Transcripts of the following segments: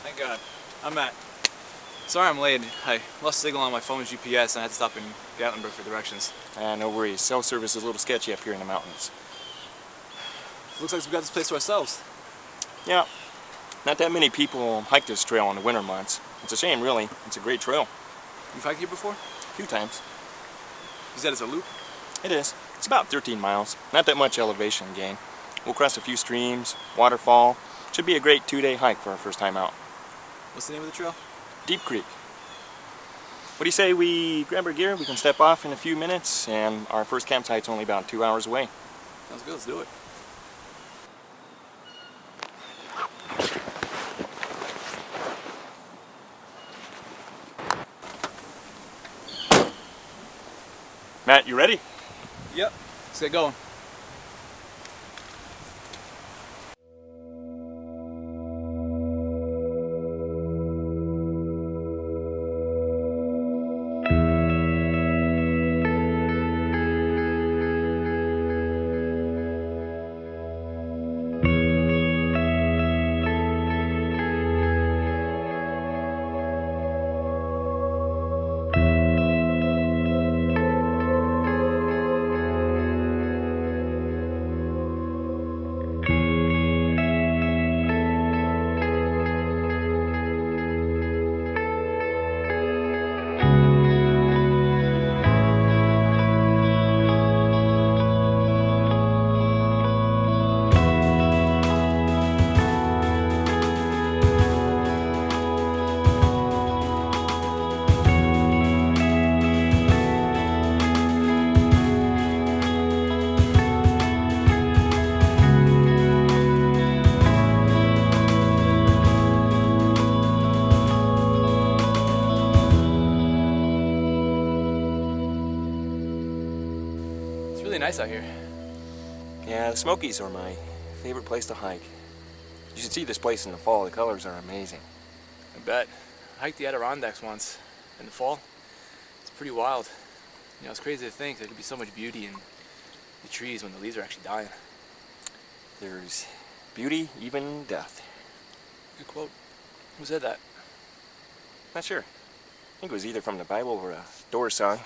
Thank God. I'm Matt. Sorry I'm late. I lost signal on my phone's GPS and I had to stop in Gatlinburg for directions. No worries. Cell service is a little sketchy up here in the mountains. Looks like we've got this place to ourselves. Yeah, not that many people hike this trail in the winter months. It's a shame, really. It's a great trail. You've hiked here before? A few times. You said it's a loop? It is. It's about 13 miles. Not that much elevation gain. We'll cross a few streams, waterfall. Should be a great 2-day hike for our first time out. What's the name of the trail? Deep Creek. What do you say we grab our gear? We can step off in a few minutes, and our first campsite's only about 2 hours away. Sounds good. Let's do it. Matt, you ready? Yep. Let's get going. It's really nice out here. Yeah, the Smokies are my favorite place to hike. You should see this place in the fall. The colors are amazing. I bet. I hiked the Adirondacks once in the fall. It's pretty wild. You know, it's crazy to think there could be so much beauty in the trees when the leaves are actually dying. There's beauty even in death. Good quote. Who said that? Not sure. I think it was either from the Bible or a Doors song.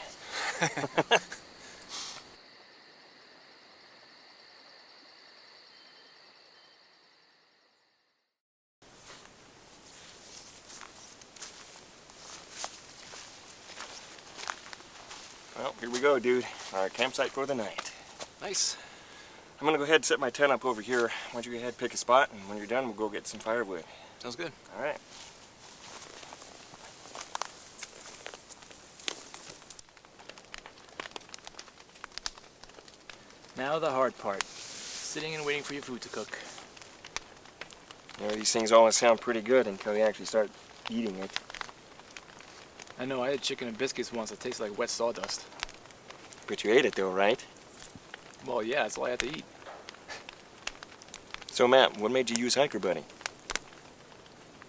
Well, here we go, dude. Our campsite for the night. Nice. I'm gonna go ahead and set my tent up over here. Why don't you go ahead and pick a spot, and when you're done, we'll go get some firewood. Sounds good. All right. Now the hard part. Sitting and waiting for your food to cook. You know, these things always sound pretty good until you actually start eating it. I know, I had chicken and biscuits once that tasted like wet sawdust. But you ate it though, right? Well, yeah, that's all I had to eat. So Matt, what made you use Hiker Buddy?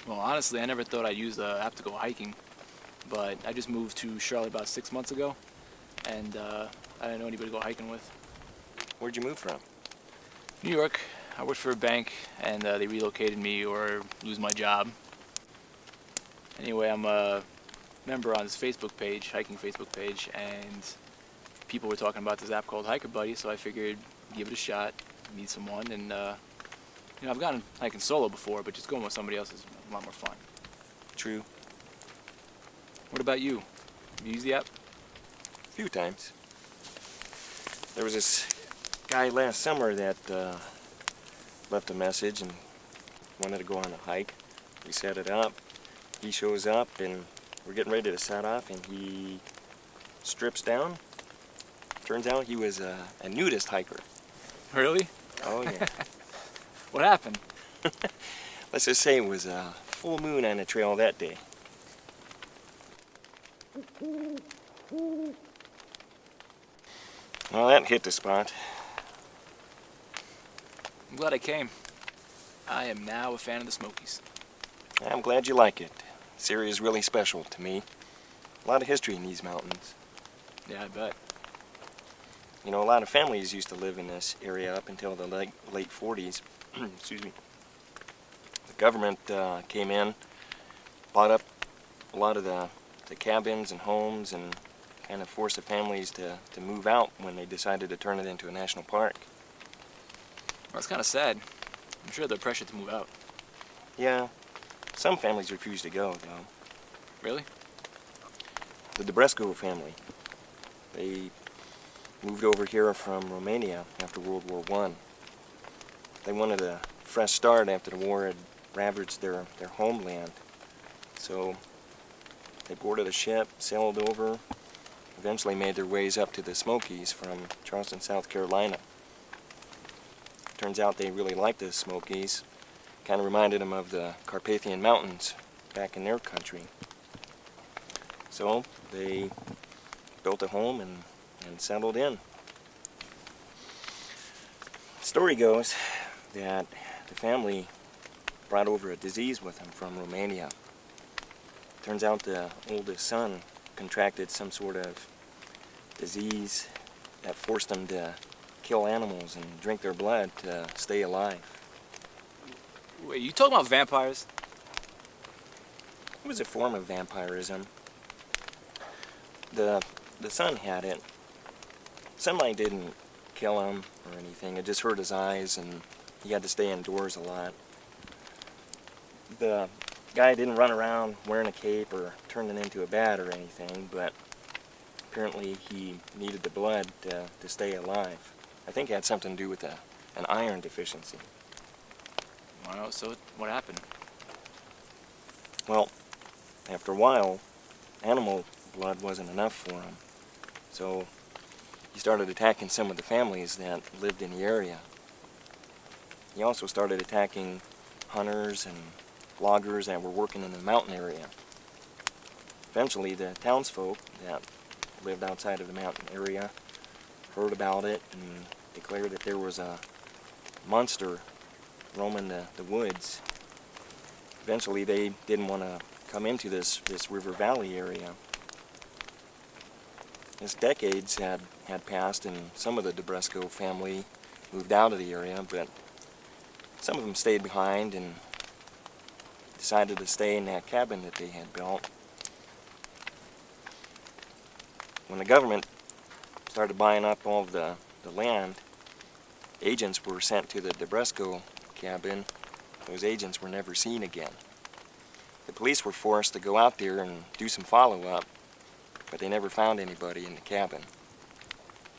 Well, honestly, I never thought I'd use the app to go hiking. But I just moved to Charlotte about 6 months ago. And I didn't know anybody to go hiking with. Where'd you move from? New York. I worked for a bank and they relocated me or lose my job. Anyway, I'm a member on this Facebook page, hiking Facebook page, and people were talking about this app called Hiker Buddy, so I figured give it a shot, meet someone, and you know, I've gone hiking solo before, but just going with somebody else is a lot more fun. True. What about you? Have you used the app? A few times. There was this guy last summer that left a message and wanted to go on a hike. We set it up. He shows up and we're getting ready to set off and he strips down. Turns out he was a nudist hiker. Really? Oh yeah. What happened? Let's just say it was a full moon on the trail that day. Well, that hit the spot. I'm glad I came. I am now a fan of the Smokies. I'm glad you like it. This area is really special to me. A lot of history in these mountains. Yeah, I bet. You know, a lot of families used to live in this area up until the late 40s. Excuse me. The government came in, bought up a lot of the cabins and homes and kind of forced the families to move out when they decided to turn it into a national park. Well, that's kind of sad. I'm sure they're pressured to move out. Yeah, some families refused to go, though. Really? The Dubrescu family, they moved over here from Romania after World War I. They wanted a fresh start after the war had ravaged their homeland. So they boarded a ship, sailed over, eventually made their ways up to the Smokies from Charleston, South Carolina. Turns out they really liked the Smokies. Kind of reminded them of the Carpathian Mountains back in their country. So they built a home and settled in. The story goes that the family brought over a disease with them from Romania. Turns out the oldest son contracted some sort of disease that forced him to kill animals and drink their blood to stay alive. Wait, you talking about vampires? It was a form of vampirism. The son had it. Sunlight didn't kill him or anything. It just hurt his eyes and he had to stay indoors a lot. The guy didn't run around wearing a cape or turning into a bat or anything, but apparently he needed the blood to stay alive. I think it had something to do with an iron deficiency. Wow, so what happened? Well, after a while, animal blood wasn't enough for him. So he started attacking some of the families that lived in the area. He also started attacking hunters and loggers that were working in the mountain area. Eventually, the townsfolk that lived outside of the mountain area heard about it and declared that there was a monster roaming the woods. Eventually, they didn't want to come into this river valley area. As decades had passed and some of the Dubrescu family moved out of the area, but some of them stayed behind and decided to stay in that cabin that they had built. When the government started buying up all of the land, agents were sent to the Dubrescu cabin. Those agents were never seen again. The police were forced to go out there and do some follow-up, but they never found anybody in the cabin.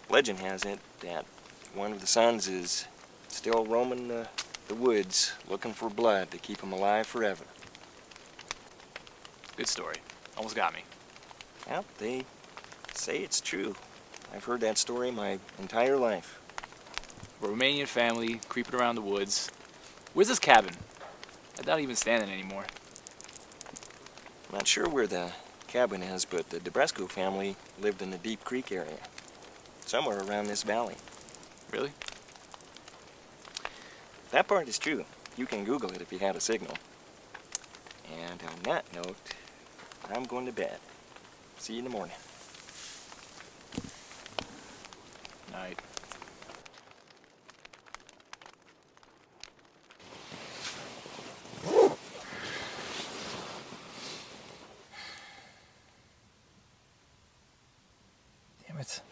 Legend has it that one of the sons is still roaming the woods looking for blood to keep him alive forever. Good story. Almost got me. Well, they say it's true. I've heard that story my entire life. A Romanian family creeping around the woods. Where's this cabin? It's not even standing anymore. I'm not sure where the cabin is, but the Dubrescu family lived in the Deep Creek area, somewhere around this valley. Really? That part is true. You can Google it if you had a signal. And on that note, I'm going to bed. See you in the morning. Night. Damn it.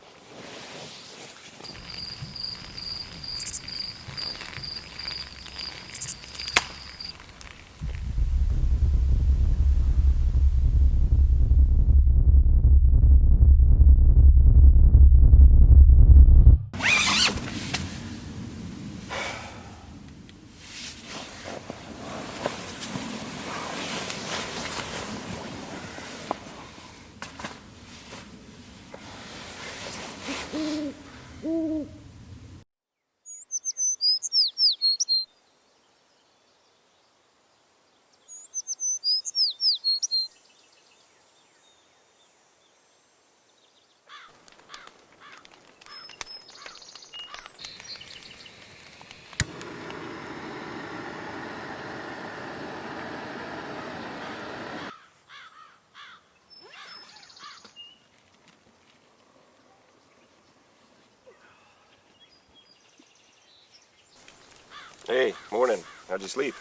Hey, morning. How'd you sleep?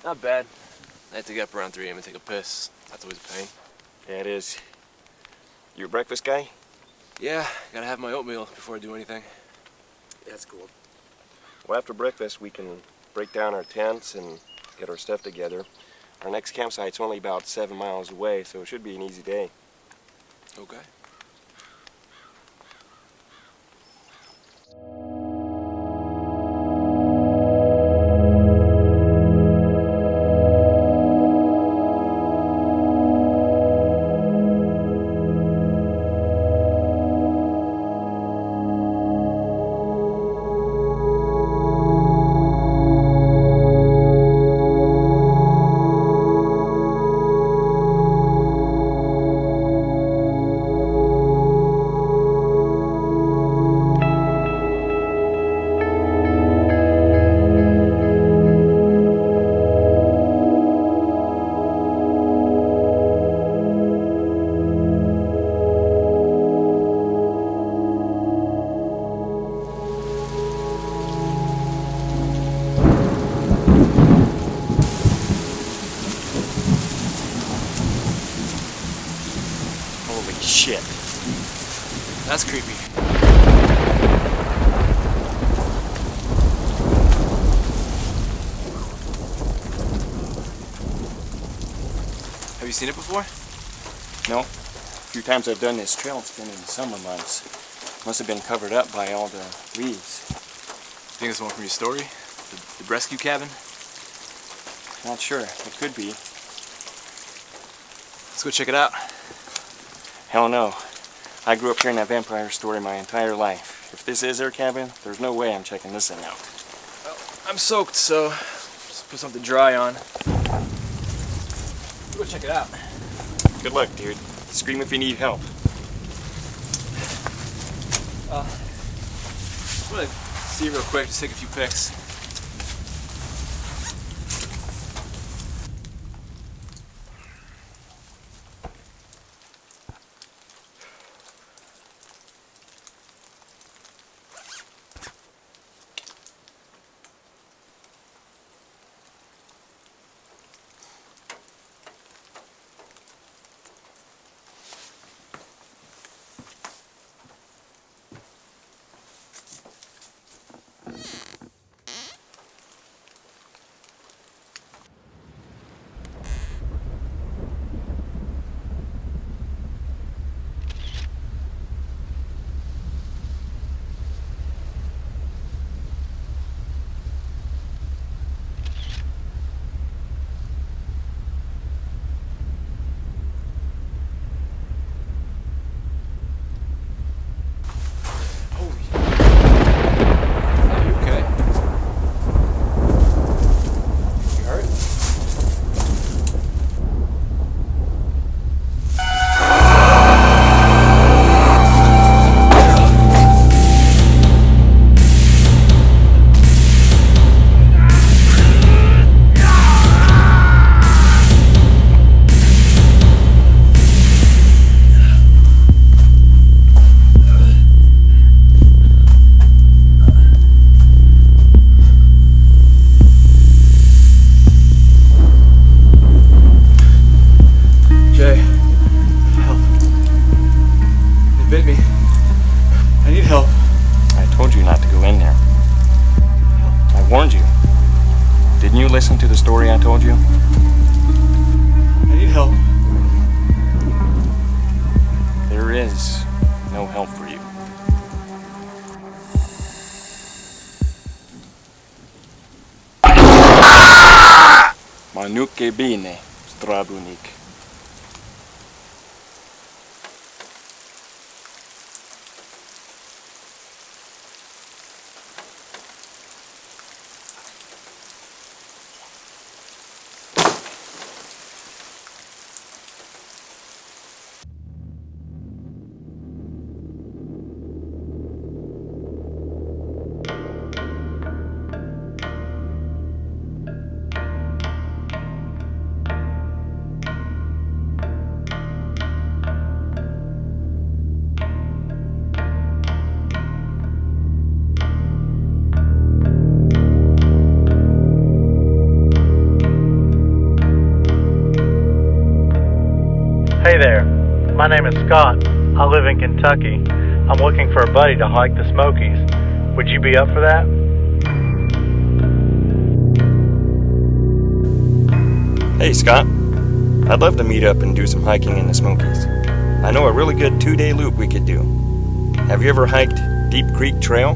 Not bad. I have to get up around 3 a.m. and take a piss. That's always a pain. Yeah, it is. You a breakfast guy? Yeah, gotta have my oatmeal before I do anything. That's cool. Well, after breakfast, we can break down our tents and get our stuff together. Our next campsite's only about 7 miles away, so it should be an easy day. Okay. Holy shit. That's creepy. Have you seen it before? No. A few times I've done this trail, it's been in the summer months. Must have been covered up by all the leaves. Think it's one from your story? The rescue cabin? Not sure. It could be. Let's go check it out. Hell no. I grew up hearing that vampire story my entire life. If this is their cabin, there's no way I'm checking this thing out. Well, I'm soaked, so just put something dry on. Let's go check it out. Good luck, dude. Scream if you need help. I'm gonna see real quick, just take a few pics. listen to the story I told you? I need help. There is no help for you. Manuk ke bine, strabunik. Hey there, my name is Scott. I live in Kentucky. I'm looking for a buddy to hike the Smokies. Would you be up for that? Hey Scott, I'd love to meet up and do some hiking in the Smokies. I know a really good 2-day loop we could do. Have you ever hiked Deep Creek Trail?